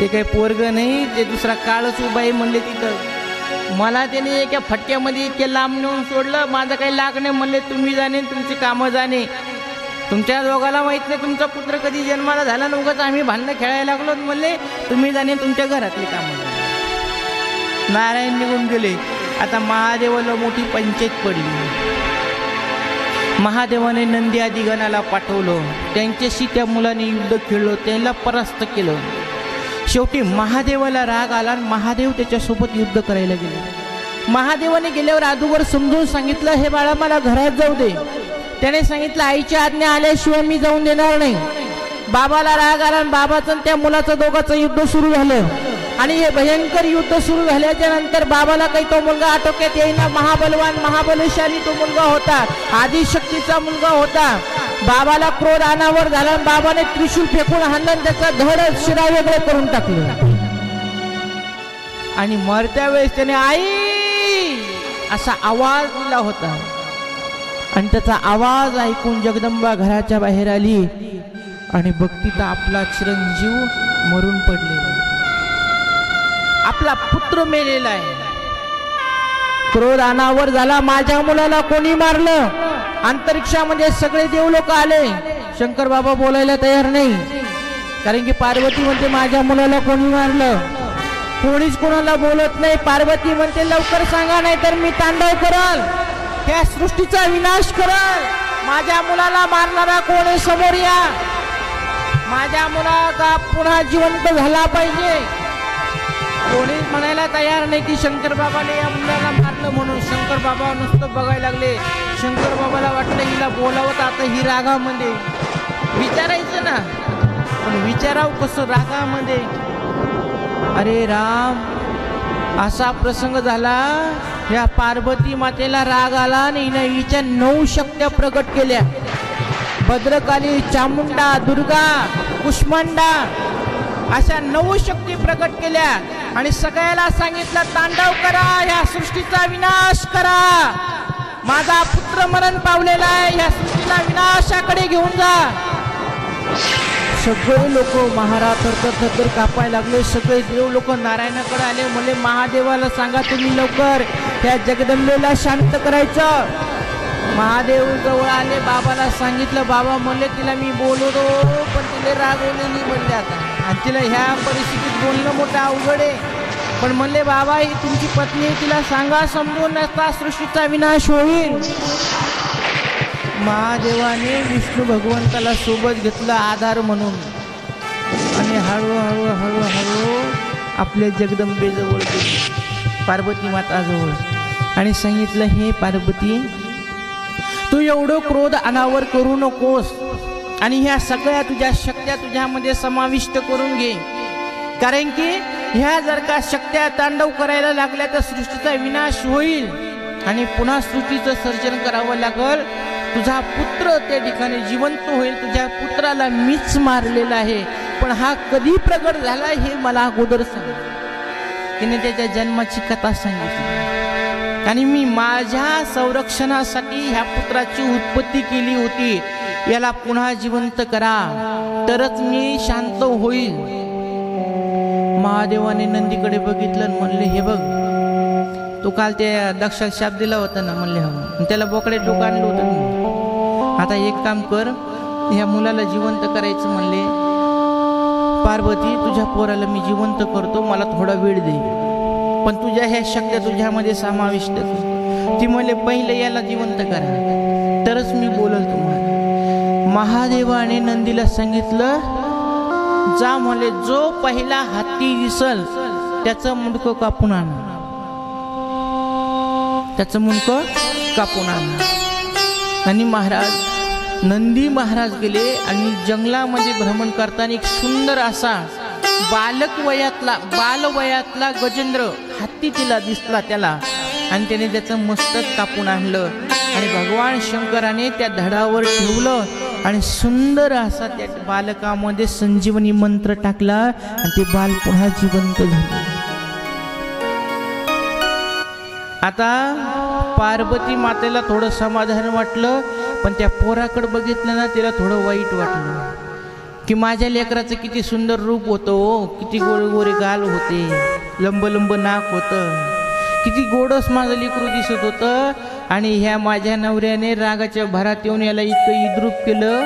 ते काही पोरग नाही, ते दुसरा काळच उभा आहे म्हणले तिथं. मला त्याने एका फटक्यामध्ये इतके लांब नेऊन सोडलं, माझं काही लाग नाही म्हणले. तुम्ही जाणे तुमची कामं जाणे, तुमच्या दोघाला माहीत नाही तुमचा पुत्र कधी जन्माला झाला, नव्हताच आम्ही भांडणं खेळायला लागलो म्हणले. तुम्ही जाणे तुमच्या घरातली कामं जाणे. नारायण निघून गेले. आता महादेवाला मोठी पंचायत पडली. महादेवाने नंदी आदी गणाला पाठवलं, त्यांच्याशी त्या मुलाने युद्ध खेळलं, त्याला परास्त केलं. शेवटी महादेवाला राग आला आणि महादेव त्याच्यासोबत युद्ध करायला गेले. महादेवाने गेल्यावर अगोदर समजून सांगितलं, हे बाळा मला घरात जाऊ दे. त्याने सांगितलं, आईच्या आज्ञा आल्याशिवाय मी जाऊन देणार नाही. बाबाला राग आला आणि बाबाचं त्या मुलाचं दोघांचं युद्ध सुरू झालं. आणि हे भयंकर युद्ध सुरू झाल्याच्या नंतर बाबाला काही तो मुलगा आटोक्यात येईना. महाबलवान महाबलशाली तो मुलगा होता, आदिशक्तीचा मुलगा होता. बाबाला क्रोध अनावर झाला, बाबाने त्रिशूल फेकून हाणलं, त्याचा धड शिरा वेगळे करून टाकलं. आणि मरत्या वेळेस त्याने आई असा आवाज दिला होता. आणि त्याचा आवाज ऐकून जगदंबा घराच्या बाहेर आली आणि बघती तर आपला चिरंजीव मरून पडलेला, आपला पुत्र मेलेला आहे. क्रोध अनावर झाला, माझ्या मुलाला कोणी मारलं? अंतरिक्षामध्ये सगळे देव लोक आले. शंकर बाबा बोलायला तयार नाही, कारण की पार्वती म्हणते माझ्या मुलाला कोणी मारलं. कोणीच कोणाला बोलत नाही. पार्वती म्हणते लवकर सांगा, नाही तर मी तांडव करल, ह्या सृष्टीचा विनाश करल. माझ्या मुलाला मारणारा कोण आहे? समोर या. माझ्या मुलाला पुन्हा जिवंत झाला पाहिजे. कोणीच म्हणायला तयार नाही की शंकर बाबाने या मुलाला मारलं म्हणून. शंकर बाबा नुसतं बघायला लागले. शंकर बाबाला वाटलं हिला बोलावं, आता ही रागामध्ये विचारायचं ना, पण विचारावं कसं रागामध्ये? अरे राम, असा प्रसंग झाला, या पार्वती मातेला राग आला आणि हिने हिच्या 9 शक्त्या प्रकट केल्या. भद्रकाली, चामुंडा, दुर्गा, कुष्मांडा अशा 9 शक्ती प्रकट केल्या आणि सगळ्याला सांगितलं तांडव करा, ह्या सृष्टीचा विनाश करा. माझा पुत्र मरण पावलेला आहे, ह्या सृष्टीला विनाशाकडे घेऊन जा. सगळे लोक महाराज थरथर कापायला लागले. सगळे देव लोक नारायणाकडे आले, म्हणले महादेवाला सांगा तुम्ही लवकर त्या जगदंबेला शांत करायचं. महादेव जवळ आले, बाबाला सांगितलं. बाबा म्हणले तिला मी बोलवतो, पण तिला रागवलेली म्हणले आता, आणि तिला ह्या परिस्थितीत बोलणं मोठं अवघड आहे. पण म्हणले बाबा ही तुमची पत्नी, तिला सांगा समजून, नसता सृष्टीचा विनाश होईल. महादेवाने विष्णू भगवंताला सोबत घेतला आधार म्हणून, आणि हळूहळू हळूहळू आपल्या जगदंबेजवळ गेली, पार्वती माताजवळ, आणि सांगितलं हे पार्वती, तू एवढं क्रोध अनावर करू नकोस, आणि ह्या सगळ्या तुझ्या शक्त्या तुझ्यामध्ये समाविष्ट करून घे. कारण की ह्या जर का शक्त्या तांडव करायला लागल्या तर सृष्टीचा विनाश होईल आणि पुन्हा सृष्टीचं सर्जन करावं लागल. तुझा पुत्र त्या ठिकाणी जिवंत होईल. तुझ्या पुत्राला मीच मारलेला आहे, पण हा कधी प्रगट झाला हे मला अगोदर सांग. तिने त्याच्या जन्माची कथा सांगितली, आणि मी माझ्या संरक्षणासाठी ह्या पुत्राची उत्पत्ती केली होती. याला पुन्हा जिवंत करा तरच मी शांत होईल. महादेवाने नंदीकडे बघितलं आणि म्हणले हे बघ, तू काल त्या दक्षाला शाप दिला होता ना, म्हणले हो, त्याला बोकडे डोकं आणलं होतं. आता एक काम कर, ह्या मुलाला जिवंत करायचं म्हणले. पार्वती तुझ्या पोराला मी जिवंत करतो, मला थोडा वेळ दे, पण तुझ्या ह्या शक्त्या तुझ्यामध्ये समाविष्ट कर. ती म्हणले पहिले याला जिवंत करा तरच मी बोलल तुम्हाला. महादेवाने नंदीला सांगितलं जा म्हणले, जो पहिला हाती दिसल त्याचं मुंडकं कापून आण, त्याचं मुंडकं कापून आण. आणि महाराज नंदी महाराज गेले आणि जंगलामध्ये भ्रमण करताना एक सुंदर असा बालवयातला गजेंद्र हत्ती तिला दिसला त्याला, आणि त्याने त्याचं मस्तक कापून आणलं आणि भगवान शंकराने त्या धडावर ठेवलं आणि सुंदर असा त्या बालकामध्ये संजीवनी मंत्र टाकला आणि ते बाल पुन्हा जिवंत झाले. आता पार्वती मातेला थोडं समाधान वाटलं, पण त्या पोराकडे बघितलं ना तिला थोडं वाईट वाटलं. की माझ्या लेकराचं किती सुंदर रूप होतं हो, किती गोरे गोरे गाल होते, लंब लंब नाक होतं, किती गोडस माझं लेकरू दिसत होतं. आणि ह्या माझ्या नवऱ्याने रागाच्या भरात येऊन याला इतकं इद्रूप केलं.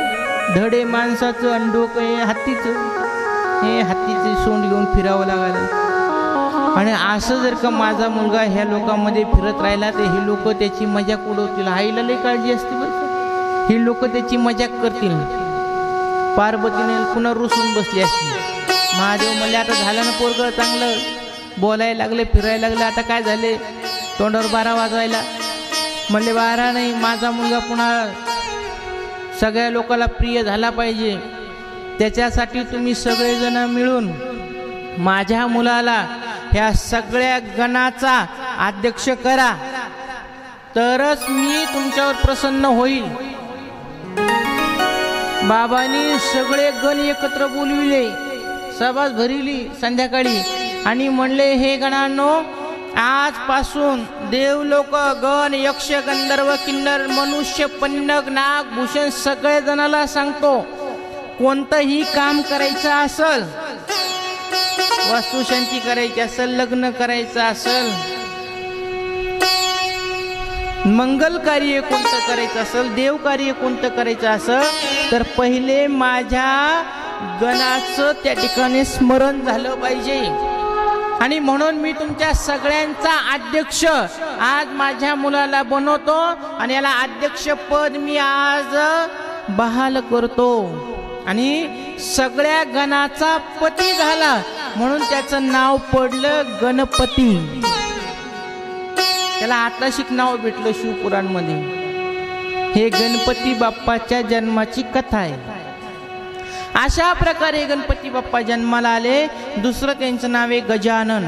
धडे माणसाचं आणि डोकं हे हत्तीचे सोंड घेऊन फिरावं लागलं. आणि असं जर का माझा मुलगा ह्या लोकांमध्ये फिरत राहिला तर हे लोक त्याची मजाक उडवतील. आईला लई काळजी असते बरं, हे लोक त्याची मजाक करतील. पार्वतीने पुन्हा रुसून बसली असती. महादेव म्हणले आता झालं ना पोरगं चांगलं, बोलायला लागले, फिरायला लागले, आता काय झाले, तोंडावर 12 वाजवायला. म्हणले 12 नाही, माझा मुलगा पुन्हा सगळ्या लोकांना प्रिय झाला पाहिजे. त्याच्यासाठी तुम्ही सगळेजण मिळून माझ्या मुलाला ह्या सगळ्या गणाचा अध्यक्ष करा, तरच मी तुमच्यावर प्रसन्न होईल. बाबांनी सगळे गण एकत्र बोलविले, सभा भरिली संध्याकाळी आणि म्हणले हे गणांनो, आजपासून देवलोक, गण, यक्ष, गंधर्व, किन्नर, मनुष्य, पन्नग, नाग, भूषण सगळे जणाला सांगतो, कोणतंही काम करायचं असल, वास्तुशांती करायची असेल, लग्न करायचं असेल, मंगल कार्य कोणतं करायचं असेल, देव कार्य कोणतं करायचं असेल, तर पहिले माझ्या गणाचं त्या ठिकाणी स्मरण झालं पाहिजे. आणि म्हणून मी तुमच्या सगळ्यांचा अध्यक्ष आज माझ्या मुलाला बनवतो आणि याला अध्यक्ष पद मी आज बहाल करतो. आणि सगळ्या गणाचा पती झाला म्हणून त्याचं नाव पडलं गणपती. त्याला आताशिक नाव भेटलं शिवपुराणमध्ये. हे गणपती बाप्पाच्या जन्माची कथा आहे. अशा प्रकारे गणपती बाप्पा जन्माला आले. दुसरं त्यांचं नाव आहे गजानन,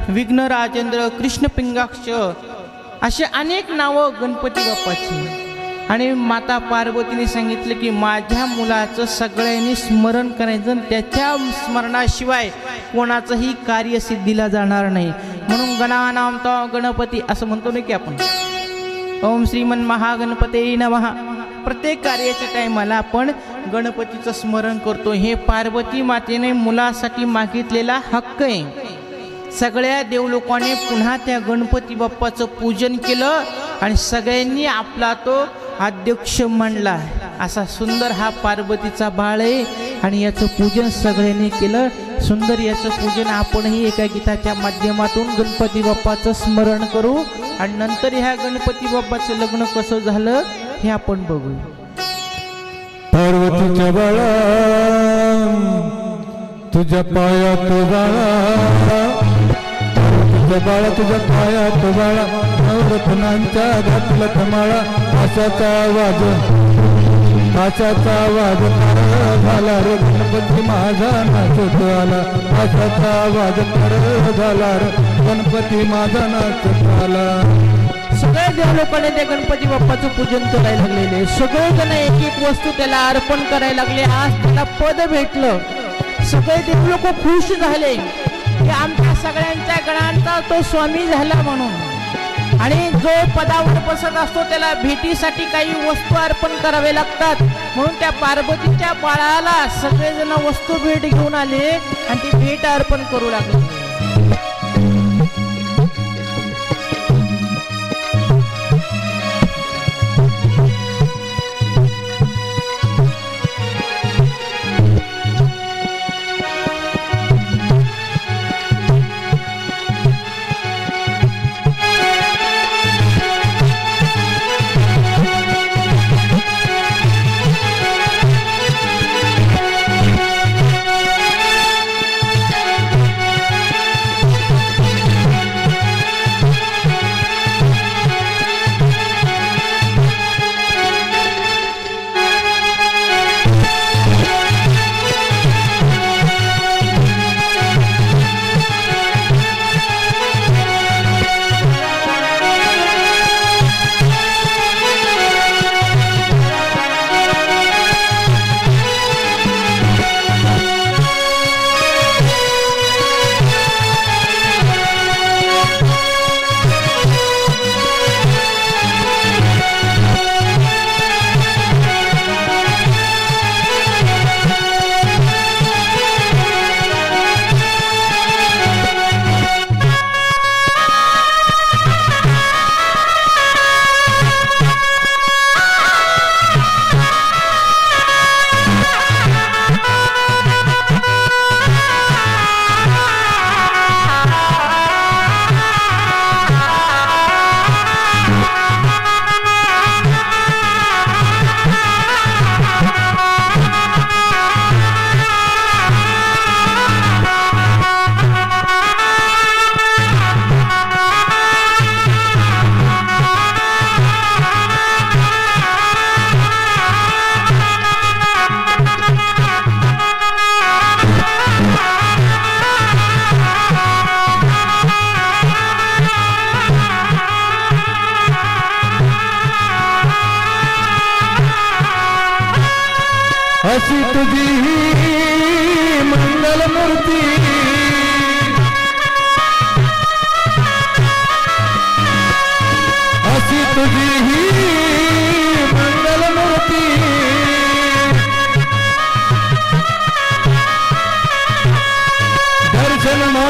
विघ्न राजेंद्र, कृष्ण पिंगाक्ष, असे अनेक नावं गणपती बाप्पाची. आणि माता पार्वतीने सांगितलं की माझ्या मुलाचं सगळ्यांनी स्मरण करायचं, त्याच्या स्मरणाशिवाय कोणाचंही कार्य सिद्धीला जाणार नाही. म्हणून गणानां गणपती असं म्हणतो नाही की आपण, ओम श्रीमन महागणपते नमः. प्रत्येक कार्याच्या टायमाला आपण गणपतीचं स्मरण करतो. हे पार्वती मातेने मुलासाठी मागितलेला हक्क आहे. सगळ्या देवलोकांनी पुन्हा त्या गणपती बाप्पाचं पूजन केलं आणि सगळ्यांनी आपला तो अध्यक्ष मानला. असा सुंदर हा पार्वतीचा बाळ आहे आणि याचं पूजन सगळ्यांनी केलं. सुंदर याचं पूजन आपणही एका गीताच्या माध्यमातून गणपती बाप्पाचं स्मरण करू आणि नंतर ह्या गणपती बाप्पाचं लग्न कसं झालं हे आपण बघू. पार्वतीच्या बाळा तुझ्या पायात बाळा, तुझ्या बाळा तुझ्या पायात बाळा, नवरत्नांच्या घातलं कमाळा, आशाचा आवाज झाला रे गणपती माझा नाचत आला, आशाचा आवाज झाला रे गणपती माझा नाचत आला. सगळे देव लोकांनी त्या गणपती बाप्पाचं पूजन करायला लागलेले. सगळे जण एक एक वस्तू त्याला अर्पण करायला लागले. आज त्याला पद भेटलं. सगळे देव लोक खुश झाले की आमच्या सगळ्यांच्या गणांचा तो स्वामी झाला म्हणून. आणि जो पदावर बसत असतो त्याला भेटीसाठी काही वस्तू अर्पण करावे लागतात. म्हणून त्या पार्वतीच्या बाळाला सगळेजण वस्तू भेट घेऊन आले आणि ती भेट अर्पण करू लागले.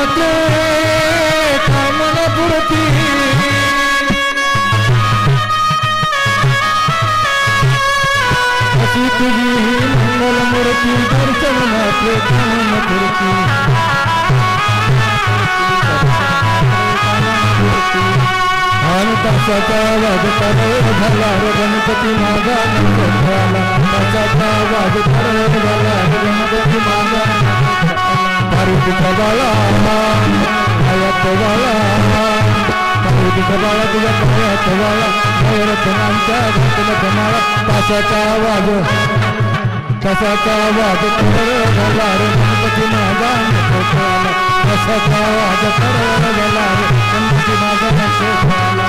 माते कामना पुरती अशी तुझी मंगल मूर्ती दर्शन माते कामना पुरती आणि तासाचा आवाज तरळ झाला गणपती माझा नंद झाला तासाचा आवाज तरळ झाला गणपती माझा मारुतीचा बाळा पायात बाळा मारुतीचा बाळा तुझ्या पायात बाळा नवरत्नांच्या घातला माळा तासाचा आवाज तरळ झाला गणपती माझा नंद झाला तासाचा आवाज तरळ झाला गणपती माझा नंद झाला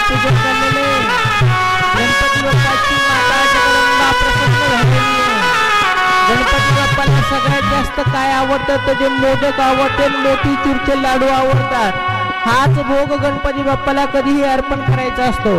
पूजन केलेले गणपती बाप्पाची माता जगदंबा प्रसन्न झालेली आहे। गणपती बाप्पाला सगळ्यात जास्त काय आवडतं तर जे मोदक आवडते मोतीचूरचे लाडू आवडतात। हाच भोग गणपती बाप्पाला कधीही अर्पण करायचा असतो।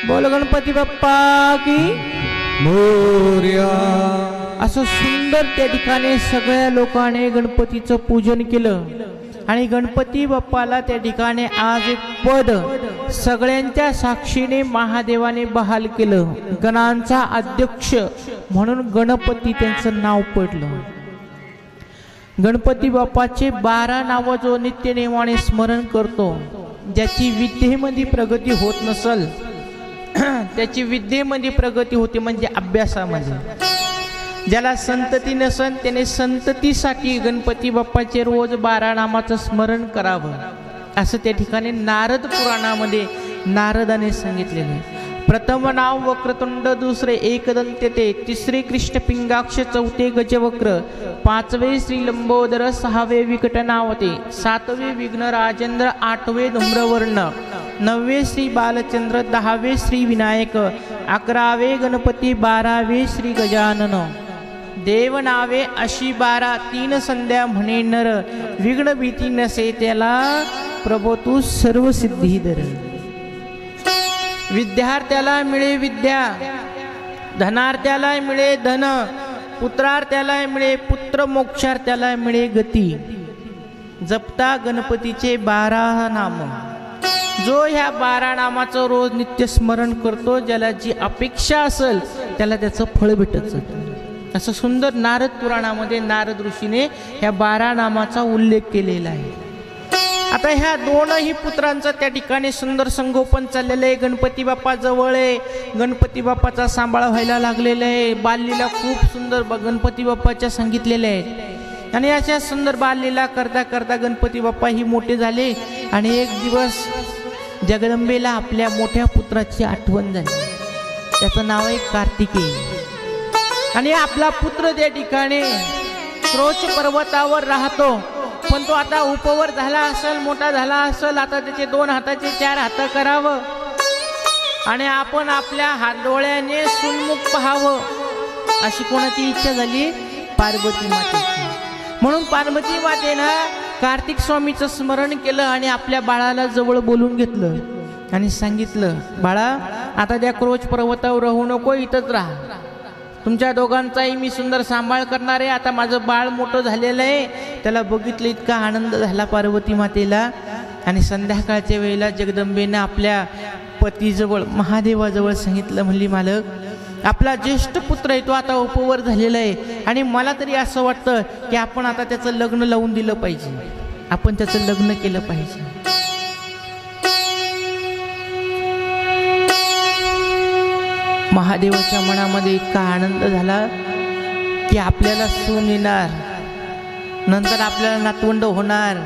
बोल गणपती बाप्पा की मोरया। असं सुंदर त्या ठिकाणी सगळ्या लोकांनी गणपतीचं पूजन केलं आणि गणपती बाप्पाला त्या ठिकाणी आज एक पद सगळ्यांच्या साक्षीने महादेवाने बहाल केलं। गणांचा अध्यक्ष म्हणून गणपती त्यांचं नाव पडलं। गणपती बाप्पाचे 12 नाव जो नित्य नेमाने स्मरण करतो, ज्याची विद्येमध्ये प्रगती होत नसल त्याची विद्येमध्ये प्रगती होते म्हणजे अभ्यासामध्ये। ज्याला संतती नसन त्याने संततीसाठी गणपती बाप्पाचे रोज 12 नामाचं स्मरण करावं असं त्या ठिकाणी नारद पुराणामध्ये नारदाने सांगितलेले। प्रथम नाव वक्रतुंड, दुसरे एकदंत ते, तिसरे कृष्ण पिंगाक्ष, चौथे गजवक्र, पाचवे श्री लंबोदर, सहावे विकटनावते, सातवे विघ्न राजेंद्र, आठवे धूम्रवर्ण, 9वे श्री बालचंद्र, 10वे श्री विनायक, 11वे गणपती, 12वे श्री गजानन। देव नावे अशी 12, 3 संध्या म्हणे नर, विघ्न भीती नसे त्याला प्रभो तू सर्व सिद्धीधर। विद्यार्थ्याला मिळे विद्या, धनार्थ्याला मिळे धन, पुत्रार्थ्याला मिळे पुत्र, मोक्षार्थ्याला मिळे गती। जपता गणपतीचे 12 नाम। जो ह्या 12 नामाचं रोज नित्य स्मरण करतो, ज्याला जी अपेक्षा असेल त्याला त्याचं फळ भेटत असं सुंदर नारद पुराणामध्ये नारद ऋषीने ह्या 12 नामाचा उल्लेख केलेला आहे। आता ह्या दोनही पुत्रांचं त्या ठिकाणी सुंदर संगोपन चाललेलं आहे। गणपती बाप्पा जवळ आहे, गणपती बाप्पाचा सांभाळ व्हायला लागलेला आहे। बाललीला खूप सुंदर गणपती बाप्पाच्या सांगितलेल्या आहेत आणि अशा सुंदर बाललीला करता करता गणपती बाप्पा ही मोठे झाले आणि एक दिवस जगदंबेला आपल्या मोठ्या पुत्राची आठवण झाली। त्याचं नाव आहे कार्तिकेय आणि आपला पुत्र त्या ठिकाणी क्रोच पर्वतावर राहतो, पण तो आता उपवर झाला असेल, मोठा झाला असेल, आता त्याचे 2 हाताचे 4 हात करावं आणि आपण आपल्या डोळ्याने सुन्मुख पाहावं अशी कोणाची इच्छा झाली? पार्वती मातेची। म्हणून पार्वती मातेनं कार्तिक स्वामीचं स्मरण केलं आणि आपल्या बाळाला जवळ बोलून घेतलं आणि सांगितलं, बाळा आता त्या क्रोच पर्वतावर राहू नको, इथंच राहा तुमच्या दोघांचाही मी सुंदर सांभाळ करणार आहे. आता माझं बाळ मोठं झालेलं आहे. त्याला बघितलं इतका आनंद झाला पार्वती मातेला. आणि संध्याकाळच्या वेळेला जगदंबेनं आपल्या पतीजवळ महादेवाजवळ सांगितलं, म्हणली मालक आपला ज्येष्ठ पुत्र आहे तो आता उपवर झालेला आहे आणि मला तरी असं वाटतं की आपण आता त्याचं लग्न लावून दिलं पाहिजे, आपण त्याचं लग्न केलं पाहिजे. महादेवाच्या मनामध्ये इतका आनंद झाला की आपल्याला सून येणार, नंतर आपल्याला नातवंड होणार,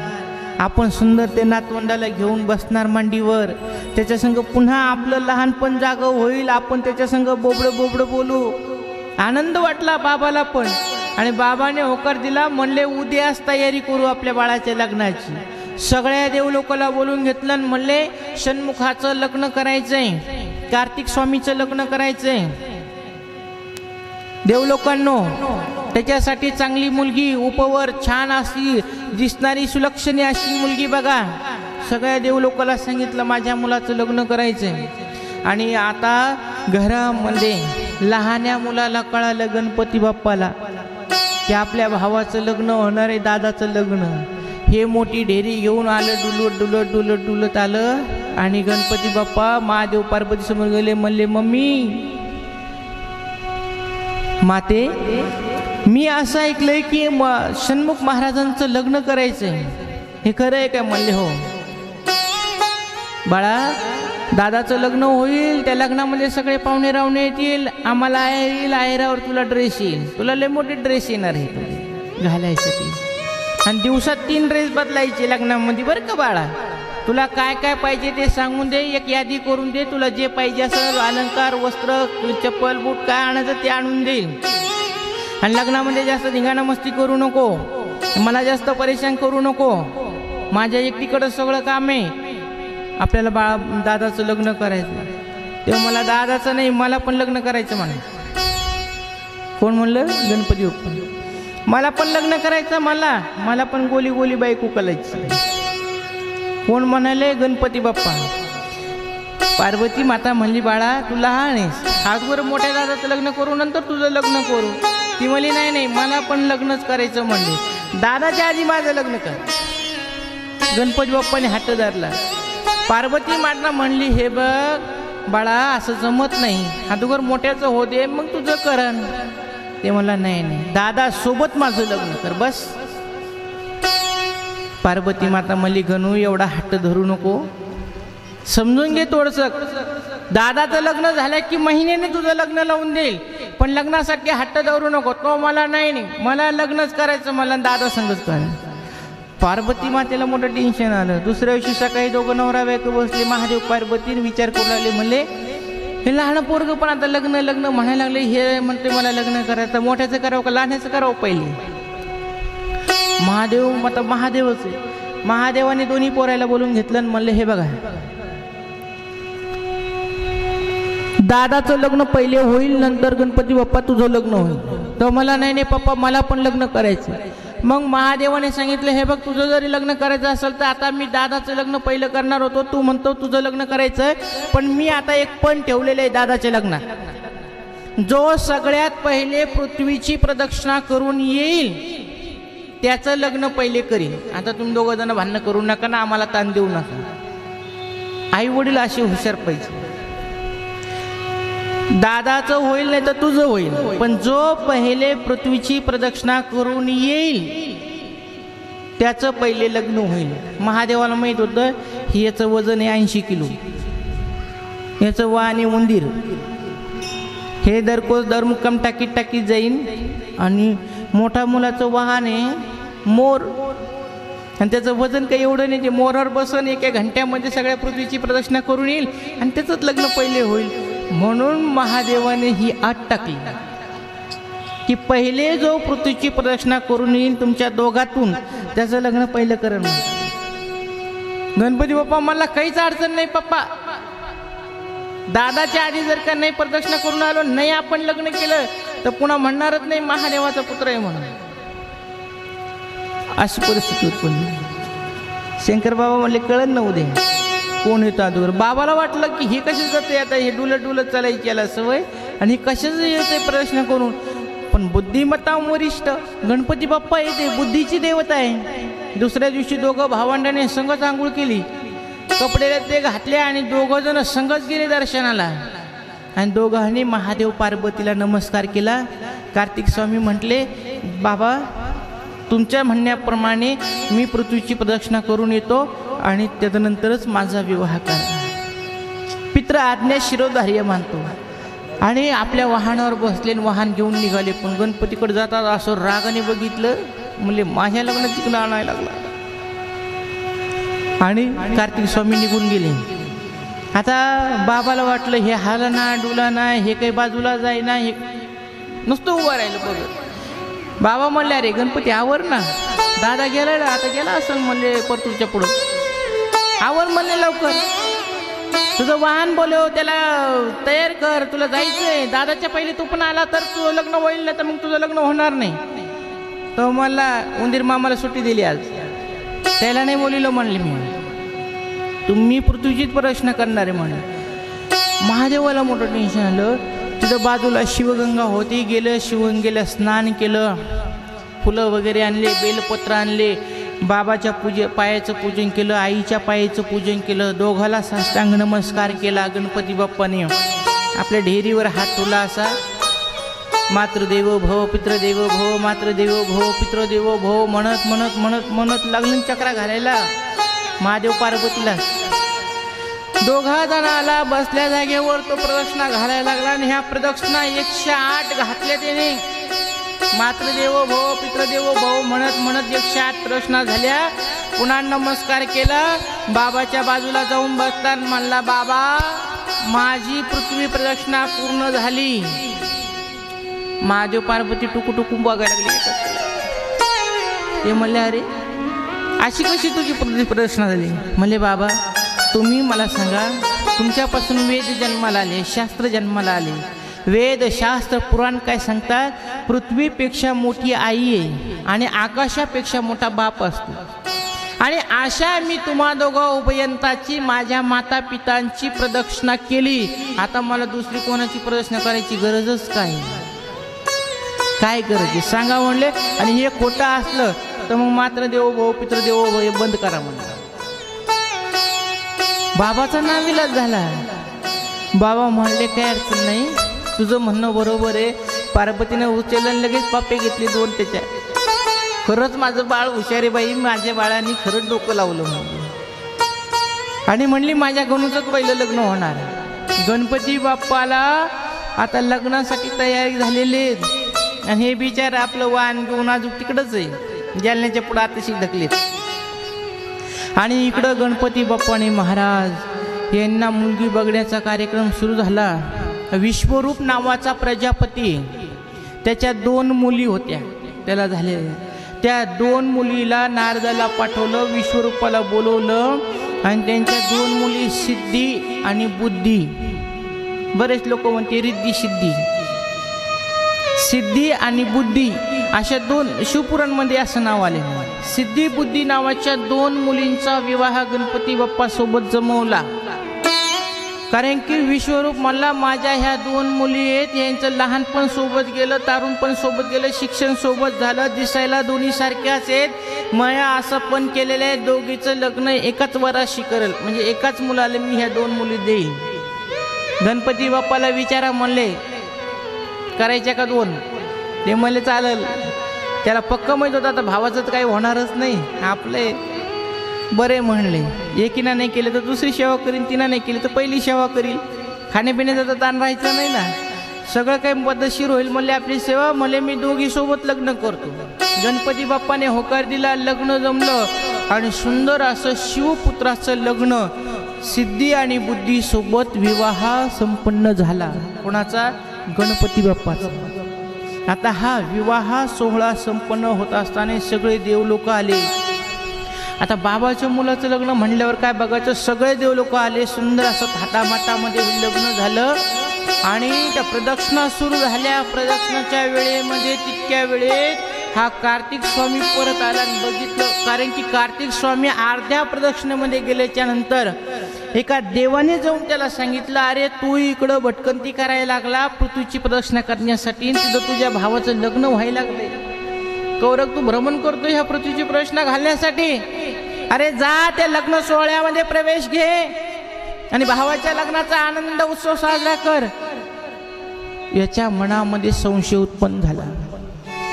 आपण सुंदर ते नातवंडाला घेऊन बसणार मांडीवर, त्याच्या संग पुन्हा आपलं लहानपण जागं होईल, आपण त्याच्या संग बोबडं बोबडं बोलू. आनंद वाटला बाबाला पण. आणि बाबाने होकार दिला, म्हणले उद्याच तयारी करू आपल्या बाळाच्या लग्नाची. सगळ्या देवलोकाला बोलून घेतलं आणि म्हणले षण्मुखाचं लग्न करायचंय, कार्तिक स्वामीचं लग्न करायचंय. देवलोकांनो त्याच्यासाठी चांगली मुलगी उपवर छान अशी दिसणारी सुलक्षणी अशी मुलगी बघा. सगळ्या देवलोकाला सांगितलं माझ्या मुलाचं लग्न करायचंय. आणि आता घरामध्ये लहान्या मुलाला कळालं गणपती बाप्पाला की आपल्या भावाचं लग्न होणार आहे, दादाचं लग्न. हे मोठी ढेरी घेऊन आलं, डुलत डुलत डुलत डुलत आलं आणि गणपती बाप्पा महादेव पार्वती समोर गेले. म्हणले मम्मी माते मी असं ऐकलंय की षण्मुख महाराजांचं लग्न करायचंय, हे खरं आहे काय? म्हणले हो बाळा, दादाचं लग्न होईल, त्या लग्नामध्ये सगळे पाहुणे रावणे येतील, आम्हाला येईल आहेरावर तुला ड्रेस येईल, तुला लय मोठे ड्रेस येणार आहे घालायसाठी. आणि दिवसात 3 ड्रेस बदलायचे लग्नामध्ये बरं का बाळा. तुला काय काय पाहिजे ते सांगून दे, एक यादी करून दे, तुला जे पाहिजे असं अलंकार वस्त्र चप्पल बूट काय आणायचं ते आणून देईल. आणि लग्नामध्ये जास्त धिंगाणा मस्ती करू नको, मला जास्त परेशान करू नको, माझ्या एकटीकडं सगळं काम आहे. आपल्याला दादाचं लग्न करायचं. तेव्हा मला दादाचं नाही, मला पण लग्न करायचं म्हणे. कोण म्हणलं? गणपती बाप्पा. मला पण लग्न करायचं, मला पण गोली गोली बायको करायची. कोण म्हणाले? गणपती बाप्पा. पार्वती माता म्हणली बाळा तू लहान आहेस, अगोदर मोठ्या दादाचं लग्न करू नंतर तुझं लग्न करू. ती म्हणली नाही नाही मला पण लग्नच करायचं म्हणले. दादाच्या आधी माझं लग्न कर. गणपती बाप्पाने हात धरला. पार्वती माता म्हणली हे बघ बाळा असं जमत नाही, अगोदर मोठ्याचं हो दे मग तुझं करण. ते म्हणला नाही नाही दादा सोबत माझं लग्न कर बस. पार्वती माता म्हणली गणू एवढा हट्ट धरू नको, समजून घे थोडंसं. दादाचं लग्न झालं की महिन्याने तुझं लग्न लावून देईल, पण लग्नासाठी हट्ट धरू नको. तो मला नाही मला लग्नच करायचं, मला दादा संगच करायचं. पार्वती मातेला मोठं टेन्शन आलं. दुसऱ्या दिवशी सकाळी दोघं नवरा बायको बसले, महादेव पार्वती विचार करू लागले. म्हणले हे लहान पोरग पण आता लग्न लग्न म्हणायला लागले, हे म्हणते मला लग्न करायचं, मोठ्याचं करावं का लहान्याचं करावं पहिले. महादेव आता महादेवच आहे. महादेवाने दोन्ही पोरायला बोलून घेतलं आणि म्हणले हे बघा दादाचं लग्न पहिले होईल, नंतर गणपती बाप्पा तुझं लग्न होईल. तर मला नाही नाही पप्पा मला पण लग्न करायचं. मग महादेवाने सांगितलं हे बघ तुझं जरी लग्न करायचं असेल तर आता मी दादाचं लग्न पहिलं करणार होतो, तू म्हणतो तुझं लग्न करायचं, पण मी आता एक पण ठेवलेलं आहे दादाच्या लग्नात. जो सगळ्यात पहिले पृथ्वीची प्रदक्षिणा करून येईल त्याचं लग्न पहिले करीन. आता तुम्ही दोघं जण भांडणं करू नका ना, आम्हाला ताण देऊ नका. आई वडील असे हुशार पाहिजे. दादाचं होईल नाही तर तुझं होईल, पण जो पहिले पृथ्वीची प्रदक्षिणा करून येईल त्याचं पहिले लग्न होईल. महादेवाला माहित होतं याचं वजन आहे 80 किलो, याचं वाहन आहे उंदीर, हे दर मुक्काम टाकीत टाकीत जाईन. आणि मोठा मुलाचं वाहन आहे मोर, आणि त्याचं वजन काही एवढं नाही, ते मोरावर बसून 1 घंट्यामध्ये सगळ्या पृथ्वीची प्रदक्षिणा करून येईल आणि त्याचंच लग्न पहिले होईल. म्हणून महादेवाने ही अट टाकली की पहिले जो पृथ्वीची प्रदक्षिणा करून येईल तुमच्या दोघातून त्याचं लग्न पहिलं करण. गणपती बाप्पा मला काहीच अडचण नाही पप्पा, दादाच्या आधी जर का नाही प्रदक्षिणा करून आलो नाही आपण लग्न केलं तर पुन्हा म्हणणारच नाही महादेवाचा पुत्र आहे म्हणून. अशी परिस्थिती उत्पन्न. शंकर बाबा म्हणले कळण ना उद्या कोण येतो अगोदर. बाबाला वाटलं की हे कशी जाते आता, हे डुलत डुलत चालायची याला सवय, आणि कशाच येते प्रश्न करून, पण बुद्धिमत्ता वरिष्ठ गणपती बाप्पा येते, बुद्धीची देवता आहे. दुसऱ्या दिवशी दोघं भावंडाने संगच आंघोळ केली, कपडे ते घातले आणि दोघं जण संगच गेले दर्शनाला. आणि दोघांनी महादेव पार्वतीला नमस्कार केला. कार्तिक स्वामी म्हटले, बाबा तुमच्या म्हणण्याप्रमाणे मी पृथ्वीची प्रदक्षिणा करून येतो आणि त्यानंतरच माझा विवाह करा. पित्र आज्ञा शिरोधार्य मानतो. आणि आपल्या वाहनावर बसले, वाहन घेऊन निघाले. पण गणपतीकडे जातात असं रागाने बघितलं, म्हणजे माझ्या लग्नात तिकडं आणायला लागला. आणि कार्तिक स्वामी निघून गेले. आता बाबाला वाटलं हे हाला ना डुला ना, हे काही बाजूला जाईना, हे नुसतं उभं राहिलं बघत. बाबा म्हणले, अरे गणपती आवर ना, दादा गेला ना, आता गेला असं म्हणले परतूरच्या पुढं, आवर म्हणले लवकर, तुझं वाहन बोलव, त्याला तयार कर, तुला जायचंय. दादाच्या पहिले तू पण आला तर तुझं लग्न होईल, ना तर मग तुझं लग्न होणार नाही. तो मला उंदीर मामाला सुट्टी दिली आज, त्याला नाही बोलिलं म्हणले मी, तुम्ही पृथ्वीचीच प्रदक्षिणा करणारे म्हणे. महादेवाला मोठं टेन्शन आलं. तिथं बाजूला शिवगंगा होती, गेलं शिवगंगेला स्नान केलं, फुलं वगैरे आणले, बेलपत्र आणले, बाबाच्या पायाचं पूजन केलं, आईच्या पायाचं पूजन केलं, दोघाला साष्टांग नमस्कार केला. गणपती बाप्पाने आपल्या ढेरीवर हात ठेवला असा, मातृदेवो भव पितृदेवो भव मातृदेवो भव पितृदेवो भव म्हणत म्हणत म्हणत म्हणत लागलं चक्रा घालायला महादेव पार्वतीला. दोघा जणाला बसल्या जागेवर तो प्रदक्षिणा घालायला लागला. आणि ह्या प्रदक्षिणा 108 घातल्या त्याने. मातृदेवो भव पितृदेवो भव म्हणत म्हणत 108 प्रदक्षिणा झाल्या. पुन्हा नमस्कार केला. बाबाच्या बाजूला जाऊन बसताना म्हणला, बाबा माझी पृथ्वी प्रदक्षिणा पूर्ण झाली. महादेव पार्वती टुकू टुकू बघायला लागली. ते म्हणले, अरे अशी कशी तुझी पृथ्वी प्रदक्षिणा झाली? म्हणले, बाबा तुम्ही मला सांगा, तुमच्यापासून वेद जन्माला आले, शास्त्र जन्माला आले. वेद शास्त्र पुराण काय सांगतात? पृथ्वीपेक्षा मोठी आई आहे आणि आकाशापेक्षा मोठा बाप असतो. आणि अशा मी तुम्हा दोघं उभयंताची, माझ्या माता पितांची प्रदक्षिणा केली. आता मला दुसरी कोणाची प्रदक्षिणा करायची गरजच काय गरज आहे सांगा म्हणले. आणि हे खोटं असलं तर मग मात्र देवो भव पितृदेवो भव हे बंद करा म्हणलं. बाबाचा नाविलाज झाला. बाबा म्हणले, काय अडचण नाही, तुझं म्हणणं बरोबर आहे. पार्वतीनं उचललं, लगेच पापे घेतली 2 त्याच्या. खरंच माझं बाळ हुशारी बाई, माझ्या बाळाने खरंच डोकं लावलं म्हणलं. आणि म्हणली, माझ्या गणूचंच पहिलं लग्न होणार. गणपती बाप्पाला आता लग्नासाठी तयारी झालेली आहेत. आणि हे बिचार आपलं वाहन घेऊन अजून तिकडंच आहे, जालन्याच्या पुढं आताशी ढकलेत. आणि इकडं गणपती बाप्पाने महाराज यांना मुलगी बघण्याचा कार्यक्रम सुरू झाला. विश्वरूप नावाचा प्रजापती, त्याच्या 2 मुली होत्या त्याला झालेल्या. त्या 2 मुलीला नारदाला पाठवलं, विश्वरूपाला बोलवलं. आणि त्यांच्या 2 मुली सिद्धी आणि बुद्धी. बरेच लोक म्हणते रिद्धी सिद्धी, सिद्धी आणि बुद्धी अशा 2 शिवपुराणमध्ये असं नाव आले. सिद्धी बुद्धी नावाच्या 2 मुलींचा विवाह गणपती बाप्पा सोबत जमवला. कारण की विश्वरूप म्हणला, माझ्या ह्या 2 मुली आहेत, यांचं लहानपण सोबत गेलं, तारुणपण सोबत गेलं, शिक्षण सोबत झालं, दिसायला दोन्ही सारख्याच आहेत. मया असं पण केलेलं आहे, दोघीचं लग्न एकाच वराशी करेल, म्हणजे एकाच मुलाला मी ह्या 2 मुली देईल. गणपती बाप्पाला विचारा म्हणले, करायच्या का 2? ते म्हणले चालेल. त्याला पक्क माहीत होतं आता भावाचं तर काही होणारच नाही, आपले बरे म्हणले. एकीना नाही केले तर दुसरी सेवा करीन, तिना नाही केली तर पहिली सेवा करील. खाण्यापिण्याचा तर ताण राहायचं नाही ना, सगळं काही पद्धतशीर होईल. म्हणले आपली सेवा. म्हणले मी दोघी सोबत लग्न करतो. गणपती बाप्पाने होकार दिला, लग्न जमलं. आणि सुंदर असं शिवपुत्राचं लग्न सिद्धी आणि बुद्धी सोबत विवाह संपन्न झाला. कोणाचा? गणपती बाप्पाचा. आता हा विवाह सोहळा संपन्न होत असताना सगळे देवलोक आले. आता बाबाच्या मुलाचं लग्न म्हणल्यावर काय बघायचं, सगळे देवलोक आले. सुंदर असं थाटामाटामध्ये लग्न झालं. आणि त्या प्रदक्षिणा सुरू झाल्या. प्रदक्षिणाच्या वेळेमध्ये तितक्या वेळेत हा कार्तिक स्वामी परत आला आणि बघितलं. कारण की कार्तिक स्वामी अर्ध्या प्रदक्षिणेमध्ये गेल्याच्या नंतर एका देवाने जाऊन त्याला सांगितलं, अरे तू इकडं भटकंती करायला लागला पृथ्वीची प्रदक्षिणा करण्यासाठी, तिथं तुझ्या भावाचं लग्न व्हायला लागले, कौरव तू भ्रमण करतो ह्या पृथ्वीची प्रदक्षिणा घालण्यासाठी, अरे जा त्या लग्न सोहळ्यामध्ये प्रवेश घे आणि भावाच्या लग्नाचा आनंद उत्सव साजरा कर. याच्या मनामध्ये संशय उत्पन्न झाला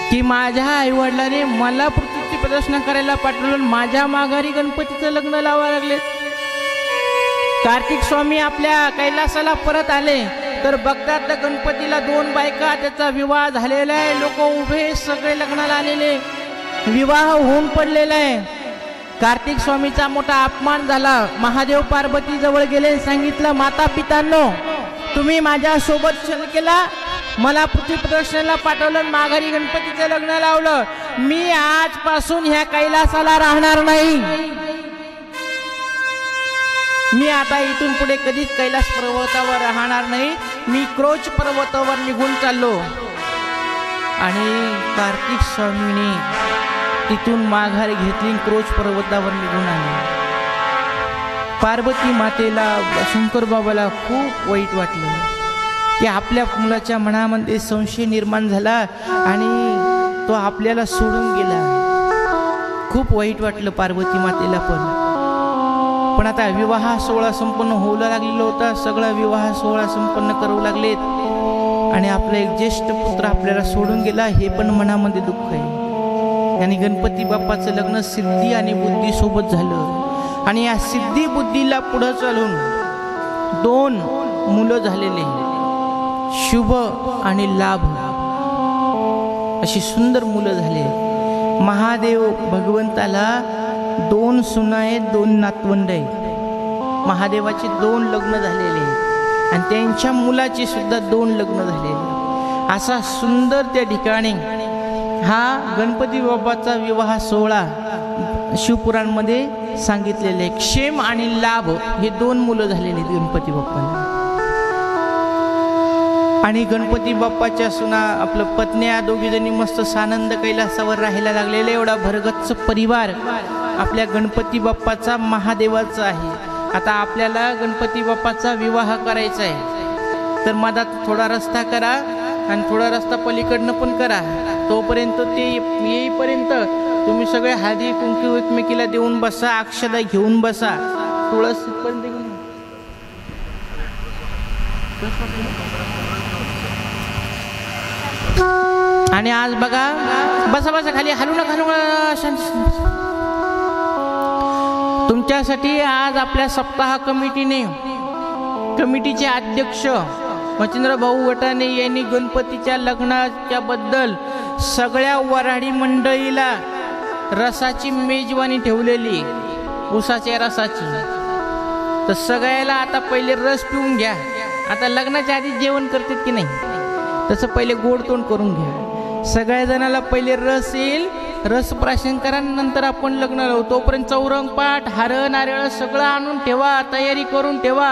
की माझ्या आईवडिलांनी मला पृथ्वीची प्रदक्षिणा करायला पाठवलं, माझ्या माघारी गणपतीचं लग्न लावा लागले. कार्तिक स्वामी आपल्या कैलासाला परत आले तर बघतात तर गणपतीला 2 बायका, त्याचा विवाह झालेला आहे, लोक उभे सगळे लग्नाला आलेले, विवाह होऊन पडलेला आहे. कार्तिक स्वामीचा मोठा अपमान झाला. महादेव पार्वती जवळ गेले, सांगितलं, माता पितांनो तुम्ही माझ्या सोबत छल केला, मला पृथ्वी प्रदक्षिणेला पाठवलं, माघारी गणपतीचं लग्न लावलं, मी आजपासून ह्या कैलासाला राहणार नाही, मी आता इथून पुढे कधीच कैलास पर्वतावर राहणार नाही, मी क्रोच पर्वतावर निघून चाललो. आणि कार्तिक स्वामीने तिथून माघार घेतली, क्रोच पर्वतावर निघून आले. पार्वती मातेला, शंकर बाबाला खूप वाईट वाटलं की आपल्या मुलाच्या मनामध्ये संशय निर्माण झाला आणि तो आपल्याला सोडून गेला. खूप वाईट वाटलं पार्वती मातेला. पण आता विवाह सोहळा संपन्न होऊ लागलेला होता, सगळा विवाह सोहळा संपन्न करू लागलेत आणि आपला एक ज्येष्ठ पुत्र आपल्याला सोडून गेला, हे पण मनामध्ये दुःख आहे. आणि गणपती बाप्पाचं लग्न सिद्धी आणि बुद्धी सोबत झालं आणि या सिद्धी बुद्धीला पुढे चालून 2 मुलं झालेले, शुभ आणि लाभ अशी सुंदर मुलं झाले. महादेव भगवंताला 2 सुना आहेत, 2 नातवंड आहेत. महादेवाचे 2 लग्न झालेले आणि त्यांच्या मुलाचे सुद्धा 2 लग्न झालेले. असा सुंदर त्या ठिकाणी हा गणपती बाप्पाचा विवाह सोहळा शिवपुराणमध्ये सांगितलेले आहे. क्षेम आणि लाभ हे 2 मुलं झालेले गणपती बाप्पाला. आणि गणपती बाप्पाच्या सुना आपलं पत्न्या दोघी जणी मस्त सानंद कैलासावर राहायला लागलेले. एवढा भरगच्च परिवार आपल्या गणपती बाप्पाचा महादेवाचा आहे. आता आपल्याला गणपती बाप्पाचा विवाह करायचा आहे तर मधात थोडा रस्ता करा आणि थोडा रस्ता पलीकडनं पण करा. तोपर्यंत ते येईपर्यंत तुम्ही सगळे हळदी कुंकू एकमेकीला देऊन बसा, अक्षदा घेऊन बसा, तुळस पण देऊन. आणि आज बघा, बसा बसा खाली, हलू नका हलू नका. तुमच्यासाठी आज आपल्या सप्ताह कमिटीचे अध्यक्ष मच्छिंद्र भाऊ वटाणे यांनी गणपतीच्या लग्नाच्या बद्दल सगळ्या वऱ्हाडी मंडळीला रसाची मेजवानी ठेवलेली, उसाच्या रसाची. तर सगळ्याला आता पहिले रस पिऊन घ्या. आता लग्नाच्या आधी जेवण करतात की नाही, तसं पहिले गोड तोंड करून घ्या. सगळ्या जणाला पहिले रस येईल, रस प्राशन करा, नंतर आपण लग्न लावू. तोपर्यंत चौरंग पाठ, हार नारळ सगळं आणून ठेवा, तयारी करून ठेवा.